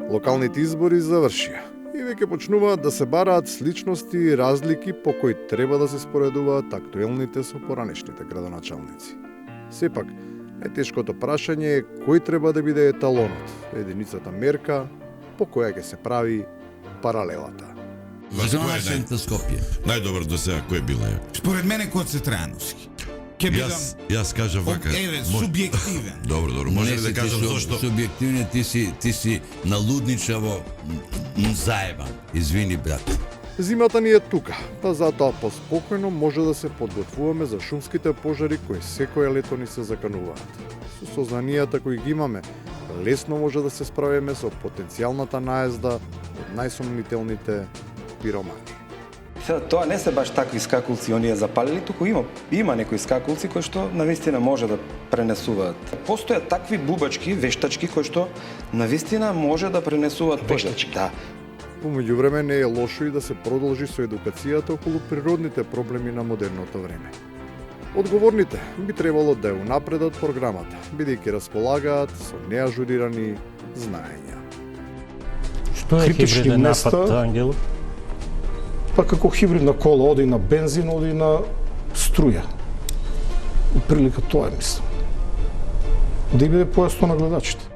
Локалните избори завршија и веќе почнуваат да се бараат сличности и разлики по кои треба да се споредуваат актуелните со поранешните градоначалници. Сепак, најтешкото прашање е кој треба да биде еталонот, единицата мерка по која ќе се прави паралелата. Градоначалник Скопје. Најдобар до сега кој бил е? Според мене Коце Трајановски. Јас кажам вака. Субјективен. Добро, може ли да кажам зошто? Субјективен ти си налудничаво заебан. Извини, брат. Зимата ни е тука, па затоа поспокојно може да се подготвуваме за шумските пожари кои секој лето ни се закануваат. Со сознанијата кои ги имаме, лесно може да се справиме со потенцијалната наезда од најсомнителните пиромани. Тоа не се баш такви скакулци оние запалили, туку има некои скакулци кои што навистина може да пренесуваат. Постојат такви бубачки, вештачки кои што навистина може да пренесуваат пожар. Да. По меѓувреме не е лошо и да се продолжи со едукацијата околу природните проблеми на модерното време. Одговорните би требало да ја унапредат програмата, бидејќи располагаат со неажурирани знаења. Што е хибриден напад, Ангело? Па како хибридна кола, оди на бензин, оди на струја. Прилика тоа е, мислам. Да и биде појасно на гледачите.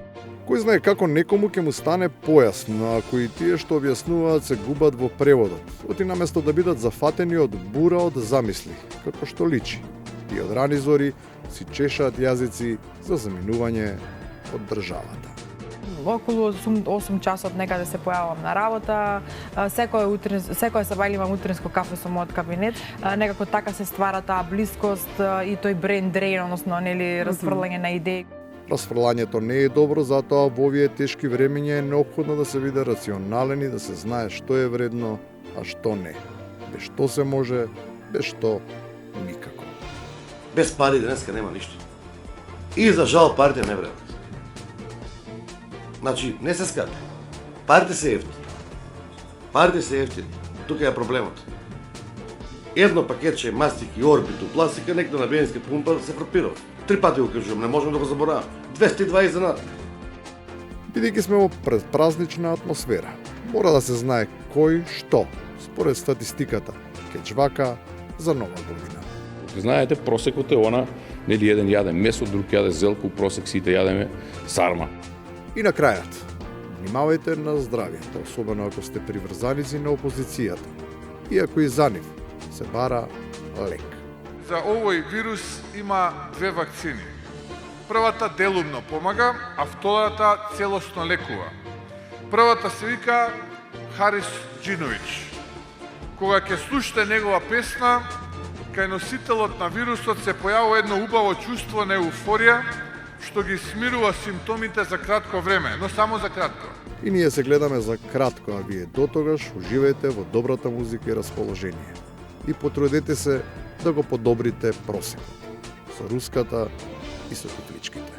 Кој знае како некому ќе му стане појасно, ако и тие што објаснуваат се губат во преводот, оти наместо да бидат зафатени од бура од замисли, како што личи. И од рани зори си чешаат јазици за заминување од државата. Околу 8 часот некаде се појавам на работа, секој сабајле имам утринско кафе со мојот кабинет, некако така се ствара таа блискост и тој brain drain, односно нели расфрлање на идеи. Расфрлањето не е добро, затоа во овие тешки времиња е неопходно да се биде рационален и да се знае што е вредно, а што не. Без што се може, без што никако. Без пари денеска нема ништо. И за жал парите не вредат. Значи, не се скапи. Парите се ефтини. Парите се ефтини. Тука е проблемот. Едно пакетче мастики, орбиту, пластика, некто на бензинска пумпа се фрапирал. 3 пати го кажувам, не можем да го заборавам. 220 за над. Бидејќи сме во предпразнична атмосфера, мора да се знае кој што, според статистиката, ќе чвака за нова година. Знаете, просекот е она, нели еден јаде месо, друг јаде зелку, просек сите јадеме сарма. И на крајот, внимавајте на здравјето, особено ако сте приврзаници на опозицијата. Иако и за нив се бара лек. За овој вирус има 2 вакцини. Првата делумно помага, а втората целосно лекува. Првата се вика Харис Джинович. Кога ќе слушате негова песна, кај носителот на вирусот се појавува едно убаво чувство на еуфорија, што ги смирува симптомите за кратко време, но само за кратко. И ние се гледаме за кратко, а вие дотогаш уживајте во добрата музика и расположение. И потрудете се да го подобрите просекот со руската и со кукличките.